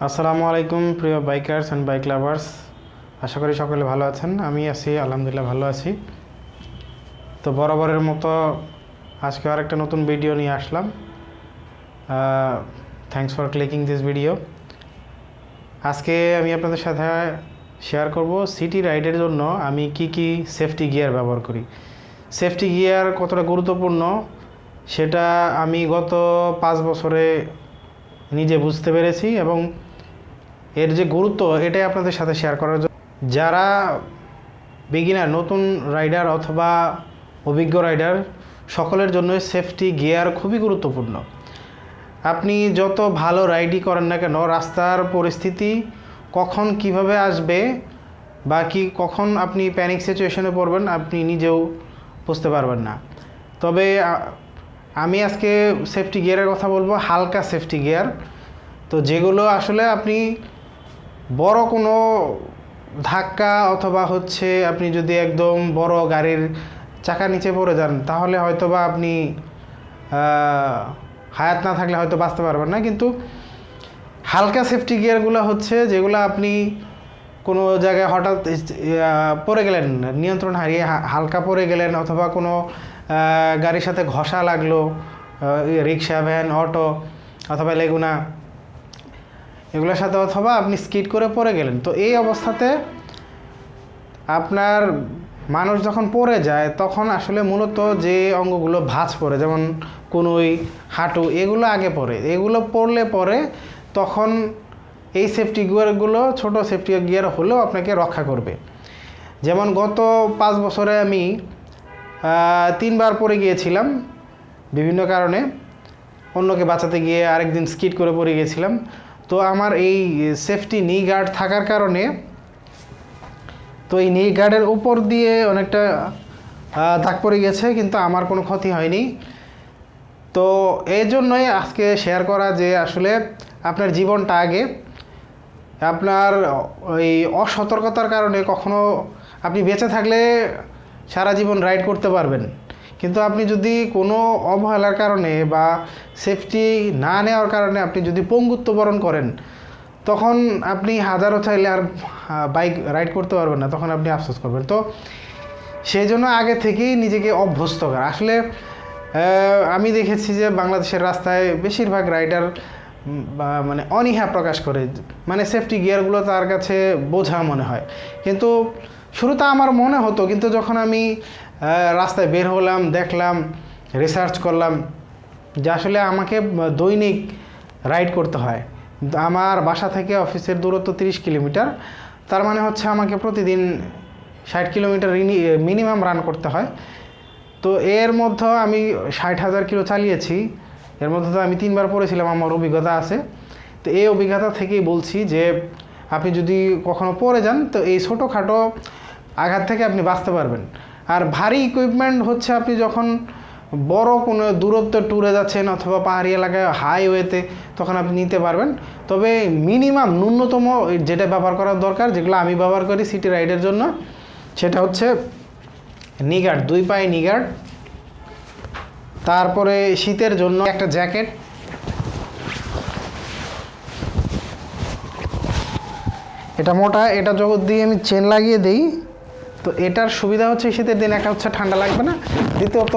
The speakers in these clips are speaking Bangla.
আসসালামু আলাইকুম প্রিয় বাইকার্স অ্যান্ড বাইক লাভার্স। আশা করি সকলে ভালো আছেন। আমি আছি, আলহামদুলিল্লাহ ভালো আছি। তো বরাবরের মতো আজকে আরেকটা নতুন ভিডিও নিয়ে আসলাম। Thanks for clicking this video. আজকে আমি আপনাদের সাথে শেয়ার করব সিটি রাইডের জন্য আমি কি সেফটি গিয়ার ব্যবহার করি। সেফটি গিয়ার কতটা গুরুত্বপূর্ণ সেটা আমি গত 5 বছরে নিজে বুঝতে পেরেছি এবং এর যে গুরুত্ব এটাই আপনাদের সাথে শেয়ার করার জন্য। যারা বিগিনার, নতুন রাইডার অথবা অভিজ্ঞ রাইডার, সকলের জন্য সেফটি গিয়ার খুবই গুরুত্বপূর্ণ। আপনি যত ভালো রাইডই করেন না কেন, রাস্তার পরিস্থিতি কখন কিভাবে আসবে বা কখন আপনি প্যানিক সিচুয়েশনে পড়বেন আপনি নিজেও বুঝতে পারবেন না। তবে আমি আজকে সেফটি গিয়ারের কথা বলবো, হালকা সেফটি গিয়ার। তো যেগুলো আসলে আপনি বড় কোনো ধাক্কা অথবা আপনি যদি একদম বড় গাড়ির চাকা নিচে পড়ে যান তাহলে হয়তোবা আপনি হায়াত না থাকলে হয়তো বাঁচতে পারবেন না। কিন্তু হালকা সেফটি গিয়ারগুলো যেগুলো আপনি কোনো জায়গায় হঠাৎ পড়ে গেলেন, নিয়ন্ত্রণ হারিয়ে হালকা পড়ে গেলেন অথবা কোনো গাড়ির সাথে ঘষা লাগলো, রিক্সা, ভ্যান, অটো অথবা লেগুনা এগুলোর সাথে, অথবা আপনি স্কিড করে পড়ে গেলেন। তো এই অবস্থাতে আপনার মানুষ যখন পড়ে যায় তখন আসলে মূলত যে অঙ্গগুলো ভাঁজ পড়ে, যেমন কনুই, হাঁটু, এগুলো আগে পড়ে। এগুলো পড়লে পরে তখন এই সেফটি গিয়ারগুলো, ছোট সেফটি গিয়ার হলেও আপনাকে রক্ষা করবে। যেমন গত 5 বছরে আমি 3 বার পড়ে গিয়েছিলাম বিভিন্ন কারণে। অন্যকে বাঁচাতে গিয়ে আরেকদিন স্কিড করে পড়ে গিয়েছিলাম। তো আমার এই সেফটি নি গার্ড থাকার কারণে, তো এই নি গার্ডের উপর দিয়ে অনেকটা দাগ পড়ে গেছে, কিন্তু আমার কোনো ক্ষতি হয়নি। তো এই জন্যই আজকে শেয়ার করা যে আসলে আপনার জীবনটা আগে। আপনার ওই অসতর্কতার কারণে কখনো আপনি বেঁচে থাকলে সারা জীবন রাইড করতে পারবেন, কিন্তু আপনি যদি কোনো অবহেলার কারণে বা সেফটি না নেওয়ার কারণে আপনি যদি পঙ্গুত্ব বরণ করেন তখন আপনি হাজারও চাইলে আর বাইক রাইড করতে পারবেন না, তখন আপনি আফসোস করবেন। তো সেই জন্য আগে থেকেই নিজেকে অভ্যস্ত করা। আসলে আমি দেখেছি যে বাংলাদেশের রাস্তায় বেশিরভাগ রাইডার মানে অনীহা প্রকাশ করে, মানে সেফটি গিয়ারগুলো তার কাছে বোঝা মনে হয়। কিন্তু শুরুতে আমার মনে হতো, কিন্তু যখন আমি রাস্তায় বের হলাম, দেখলাম, রিসার্চ করলাম যে আসলে আমাকে দৈনিক রাইড করতে হয়। আমার বাসা থেকে অফিসের দূরত্ব 30 কিলোমিটার, তার মানে আমাকে প্রতিদিন 60 কিলোমিটার মিনিমাম রান করতে হয়। তো এর মধ্যে আমি 60,000 কিলো চালিয়েছি। এর মধ্যে তো আমি 3 বার পড়েছিলাম, আমার অভিজ্ঞতা আছে। তো এই অভিজ্ঞতা থেকেই বলছি যে আপনি যদি কখনো পড়ে যান তো এই ছোটোখাটো আঘাত থেকে আপনি বাঁচতে পারবেন। আর ভারী ইকুইপমেন্ট আপনি যখন বড় কোনো দূরত্ব ট্যুরে যাচ্ছেন অথবা পাহাড়ি এলাকায় হাইওয়েতে, তখন আপনি নিতে পারবেন। তবে মিনিমাম ন্যূনতম যেটা ব্যবহার করার দরকার, যেগুলো আমি ব্যবহার করি সিটি রাইডের জন্য, সেটা নিগার্ড, 2 পায়ে নিগার্ড। তারপরে শীতের জন্য একটা জ্যাকেট, এটা মোটা, এটা জগৎ দিয়ে আমি চেন লাগিয়ে দিই। তো এটার সুবিধা শীতের দিন একটা ঠান্ডা লাগবে না, দ্বিতীয়ত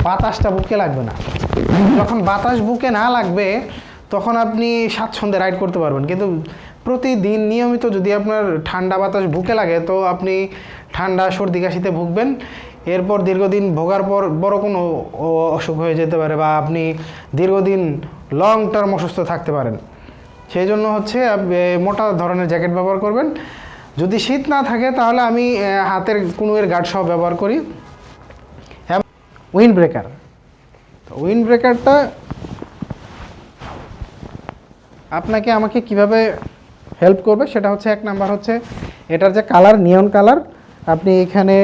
বাতাসটা বুকে লাগবে না। যখন বাতাস বুকে না লাগবে তখন আপনি স্বাচ্ছন্দ্যে রাইড করতে পারবেন। কিন্তু প্রতিদিন নিয়মিত যদি আপনার ঠান্ডা বাতাস বুকে লাগে তো আপনি ঠান্ডা, সর্দি, কাশিতে ভুগবেন। এরপর দীর্ঘদিন ভোগার পর বড় কোনো অসুখ হয়ে যেতে পারে বা আপনি দীর্ঘদিন লং টার্ম অসুস্থ থাকতে পারেন। সেই জন্য মোটা ধরনের জ্যাকেট ব্যবহার করবেন। যদি শীত না থাকে তাহলে আমি হাতের কনুইয়ের গার্ড সহ ব্যবহার করি। উইন্ড ব্রেকার, উইন্ড ব্রেকারটা আপনাকে আমাকে কিভাবে হেল্প করবে সেটা 1 নাম্বার এটার যে কালার, নিয়ন কালার, আপনি এখানে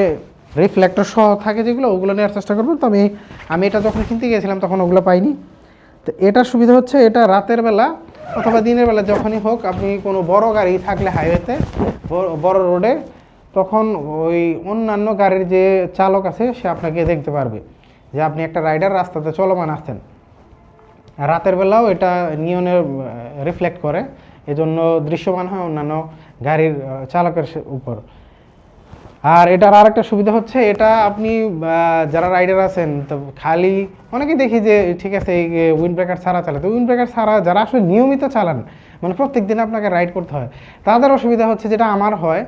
রিফ্লেক্টর সহ থাকে যেগুলো, ওগুলো নেওয়ার চেষ্টা করবেন। তো আমি এটা যখন কিনতে গিয়েছিলাম তখন ওগুলো পাইনি। তো এটার সুবিধা এটা রাতের বেলা অথবা দিনের বেলা যখনই হোক, আপনি কোনো বড় গাড়ি থাকলে হাইওয়েতে, বড় রোডে, তখন ওই অন্যান্য গাড়ির যে চালক আছে সে আপনাকে দেখতে পারবে যে আপনি একটা রাইডার রাস্তাতে চলমান আসছেন। রাতের বেলাও এটা নিয়নে রিফ্লেক্ট করে এজন্য দৃশ্যমান হয় অন্যান্য গাড়ির চালকের উপর। আর এটার আরেকটা সুবিধা হচ্ছে, এটা আপনি যারা রাইডার আছেন তো খালি অনেকেই দেখি যে ঠিক আছে এই উইন্ড ব্রেকার ছাড়া চালাতে, উইন্ড ব্রেকার ছাড়া যারা আসলে নিয়মিত চালান, মানে প্রত্যেক দিন আপনাকে রাইড করতে হয়, তাদের অসুবিধা হচ্ছে যেটা আমার হয়,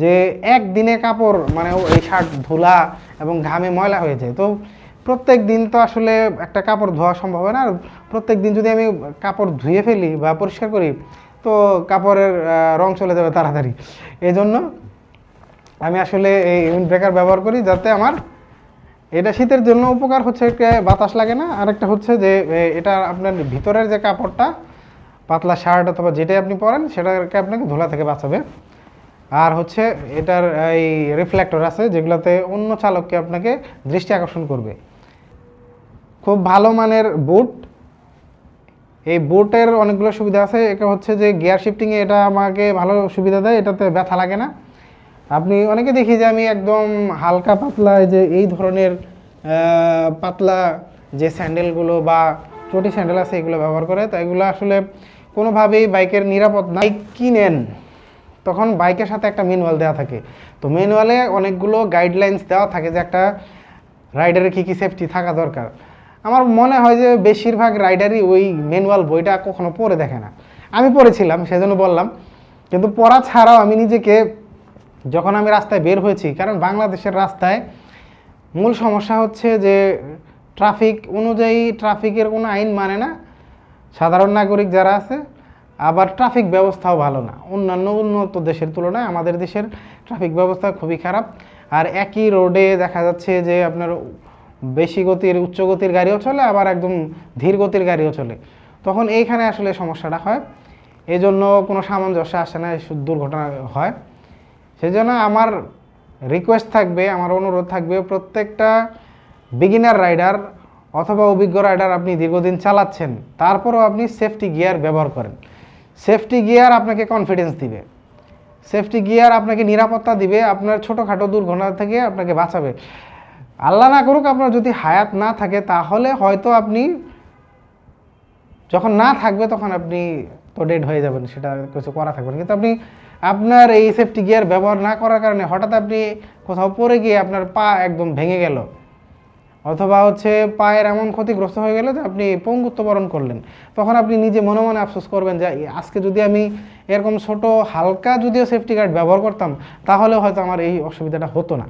যে একদিনে কাপড় মানে এই শার্ট ধুলা এবং ঘামে ময়লা হয়ে যায়। তো প্রত্যেক দিন তো আসলে একটা কাপড় ধোয়া সম্ভব হয় না। আর প্রত্যেক দিন যদি আমি কাপড় ধুয়ে ফেলি বা পরিষ্কার করি, তো কাপড়ের রং চলে যাবে তাড়াতাড়ি। এই জন্য আমি আসলে এই উইন্ড ব্রেকার ব্যবহার করি, যাতে আমার এটা শীতের জন্য উপকার হচ্ছে, বাতাস লাগে না। আরেকটা হচ্ছে যে এটা আপনার ভিতরের যে কাপড়টা, পাতলা শার্ট অথবা যেটাই আপনি পরেন, সেটাকে আপনাকে ধুলা থেকে বাঁচাবে। আর হচ্ছে এটার এই রিফ্লেক্টর আছে, যেগুলোতে অন্য চালককে আপনাকে দৃষ্টি আকর্ষণ করবে। খুব ভালো মানের বুট। এই বুটের অনেকগুলো সুবিধা আছে। এটা হচ্ছে যে গিয়ার শিফটিংয়ে এটা আমাকে ভালো সুবিধা দেয়, এটাতে ব্যথা লাগে না। আপনি অনেকে দেখি যে আমি একদম হালকা পাতলা যে এই ধরনের পাতলা যে স্যান্ডেলগুলো বা চটি স্যান্ডেল আছে এগুলো ব্যবহার করে, তো এগুলো আসলে কোনোভাবেই বাইকের নিরাপদ না। বাইক কিনেন তখন বাইকের সাথে একটা ম্যানুয়াল দেওয়া থাকে, তো ম্যানুয়ালে অনেকগুলো গাইডলাইন্স দেওয়া থাকে যে একটা রাইডারের কী কী সেফটি থাকা দরকার। আমার মনে হয় যে বেশিরভাগ রাইডারই ওই ম্যানুয়াল বইটা কখনো পড়ে দেখে না। আমি পড়েছিলাম সেজন্য বললাম, কিন্তু পড়া ছাড়াও আমি নিজেকে, যখন আমি রাস্তায় বের হয়েছি, কারণ বাংলাদেশের রাস্তায় মূল সমস্যা হচ্ছে যে ট্রাফিক অনুযায়ী ট্রাফিকের কোনো আইন মানে না সাধারণ নাগরিক যারা আছে, আবার ট্রাফিক ব্যবস্থাও ভালো না। অন্যান্য উন্নত দেশের তুলনায় আমাদের দেশের ট্রাফিক ব্যবস্থা খুবই খারাপ। আর একই রোডে দেখা যাচ্ছে যে আপনার বেশি গতির উচ্চ গতির গাড়িও চলে, আবার একদম ধীর গতির গাড়িও চলে। তখন এইখানে আসলে সমস্যাটা হয়, এই জন্য কোনো সামঞ্জস্য আসে না, দুর্ঘটনা হয়। সেই জন্য আমার রিকোয়েস্ট থাকবে, আমার অনুরোধ থাকবে, প্রত্যেকটা বিগিনার রাইডার অথবা অভিজ্ঞ রাইডার, আপনি দীর্ঘদিন চালাচ্ছেন, তারপরও আপনি সেফটি গিয়ার ব্যবহার করেন। সেফটি গিয়ার আপনাকে কনফিডেন্স দিবে, সেফটি গিয়ার আপনাকে নিরাপত্তা দিবে, আপনার ছোটোখাটো দুর্ঘটনা থেকে আপনাকে বাঁচাবে। আল্লাহ না করুক আপনার যদি হায়াত না থাকে, তাহলে হয়তো আপনি যখন না থাকবে তখন আপনি তো ডেড হয়ে যাবেন, সেটা কিছু করা থাকবে না। কিন্তু আপনি আপনার এই সেফটি গিয়ার ব্যবহার না করার কারণে হঠাৎ আপনি কোথাও পড়ে গিয়ে আপনার পা একদম ভেঙে গেল, অথবা হচ্ছে পায়ের এমন ক্ষতিগ্রস্ত হয়ে গেল যে আপনি পঙ্গুত্ব বরণ করলেন, তখন আপনি নিজে মনে মনে আফসোস করবেন যে আজকে যদি আমি এরকম ছোট হালকা যদিও সেফটি গার্ড ব্যবহার করতাম, তাহলে হয়তো আমার এই অসুবিধাটা হতো না।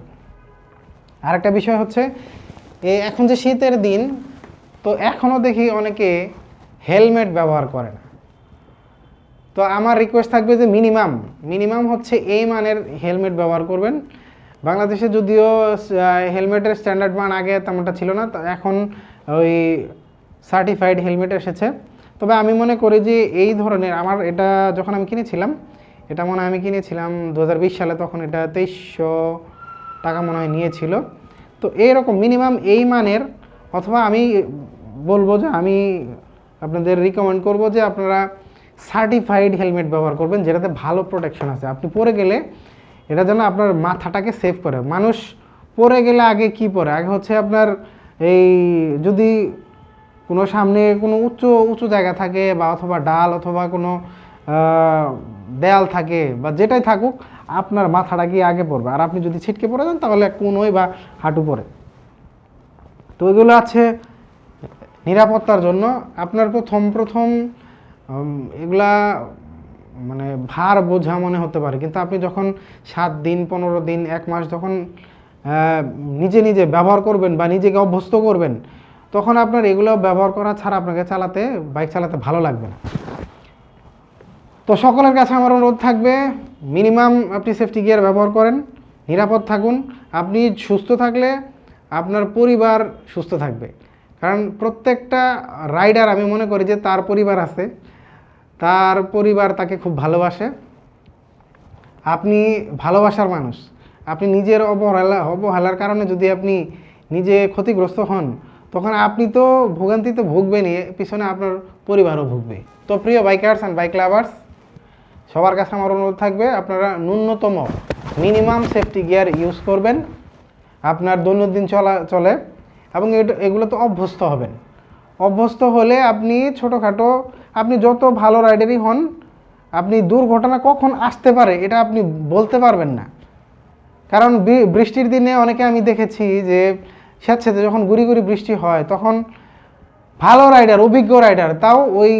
আরেকটা বিষয় হচ্ছে এখন যে শীতের দিন, তো এখনও দেখি অনেকে হেলমেট ব্যবহার করে না। তো আমার রিকোয়েস্ট থাকবে যে মিনিমাম হচ্ছে এই মানের হেলমেট ব্যবহার করবেন। বাংলাদেশে যদিও হেলমেটের স্ট্যান্ডার্ড মান আগে তেমনটা ছিল না, তো এখন ওই সার্টিফাইড হেলমেট এসেছে। তবে আমি মনে করি যে এই ধরনের, আমার এটা যখন আমি কিনেছিলাম, এটা মনে হয় আমি কিনেছিলাম 2020 সালে, তখন এটা 2300 টাকা মনে হয় নিয়েছিল। তো এইরকম মিনিমাম এই মানের, অথবা আমি বলবো যে আমি আপনাদের রিকমেন্ড করব যে আপনারা সার্টিফাইড হেলমেট ব্যবহার করবেন, যেটাতে ভালো প্রোটেকশন আছে। আপনি পরে গেলে এটা যেন আপনার মাথাটাকে সেভ করে। মানুষ পরে গেলে আগে কি পরে, আগে হচ্ছে আপনার এই যদি কোনো সামনে কোনো উঁচু জায়গা থাকে, বা অথবা ডাল অথবা কোনো দেয়াল থাকে, বা যেটাই থাকুক, আপনার মাথাটা গিয়ে আগে পড়বে। আর আপনি যদি ছিটকে পড়ে যান তাহলে কোনোই বা হাঁটু পড়ে। তো এগুলো আছে নিরাপত্তার জন্য। আপনার প্রথম এগুলা মানে ভার বোঝা মনে হতে পারে, কিন্তু আপনি যখন 7 দিন 15 দিন 1 মাস যখন নিজে ব্যবহার করবেন বা নিজেকে অভ্যস্ত করবেন, তখন আপনার এগুলো ব্যবহার করা ছাড়া আপনাকে বাইক চালাতে ভালো লাগবে না। তো সকলের কাছে আমার অনুরোধ থাকবে, মিনিমাম আপনি সেফটি গিয়ার ব্যবহার করেন, নিরাপদ থাকুন। আপনি সুস্থ থাকলে আপনার পরিবার সুস্থ থাকবে। কারণ প্রত্যেকটা রাইডার, আমি মনে করি যে তার পরিবার আছে, তার পরিবার তাকে খুব ভালোবাসে। আপনি ভালোবাসার মানুষ, আপনি নিজের অবহেলার কারণে যদি আপনি নিজে ক্ষতিগ্রস্ত হন, তখন আপনি তো ভোগান্তিতে ভুগবেনই, পিছনে আপনার পরিবারও ভুগবে। তো প্রিয় বাইকার্স অ্যান্ড বাইক লাভার্স, সবার কাছে আমার অনুরোধ থাকবে, আপনারা ন্যূনতম মিনিমাম সেফটি গিয়ার ইউজ করবেন আপনার দৈনন্দিন চলে, এবং এগুলো তো অভ্যস্ত হবেন। অভ্যস্ত হলে আপনি ছোটোখাটো, আপনি যত ভালো রাইডারই হন, আপনি দুর্ঘটনা কখন আসতে পারে এটা আপনি বলতে পারবেন না। কারণ বৃষ্টির দিনে অনেকে আমি দেখেছি যে স্যাঁতস্যাঁতে যখন গুড়ি গুড়ি বৃষ্টি হয় তখন ভালো রাইডার, অভিজ্ঞ রাইডার, তাও ওই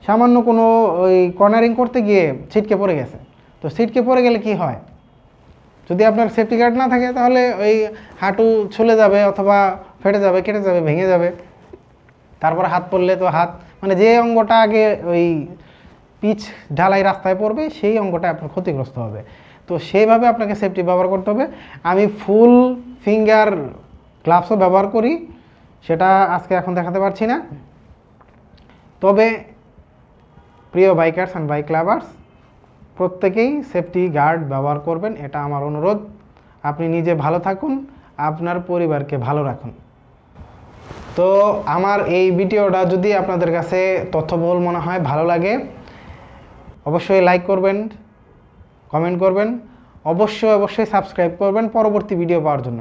সামান্য কোনো ওই কর্নারিং করতে গিয়ে ছিটকে পড়ে গেছে। তো ছিটকে পড়ে গেলে কি হয়, যদি আপনার সেফটি গার্ড না থাকে তাহলে ওই হাঁটু ছুলে যাবে অথবা ফেটে যাবে, কেটে যাবে, ভেঙে যাবে। তারপর হাত পড়লে তো হাত, মানে যে অঙ্গটা আগে ওই পিচ ঢালাই রাস্তায় পড়বে সেই অঙ্গটা আপনার ক্ষতিগ্রস্ত হবে। তো সেইভাবে আপনাকে সেফটি ব্যবহার করতে হবে। আমি ফুল ফিঙ্গার গ্লাভসও ব্যবহার করি, সেটা আজকে এখন দেখাতে পারছি না। তবে প্রিয় বাইকার্স অ্যান্ড বাইক লাভার্স, প্রত্যেকেই সেফটি গার্ড ব্যবহার করবেন, এটা আমার অনুরোধ। আপনি নিজে ভালো থাকুন, আপনার পরিবারকে ভালো রাখুন। তো আমার এই ভিডিওটা যদি আপনাদের কাছে তথ্যবহুল মনে হয়, ভালো লাগে, অবশ্যই লাইক করবেন, কমেন্ট করবেন, অবশ্যই সাবস্ক্রাইব করবেন পরবর্তী ভিডিও পাওয়ার জন্য।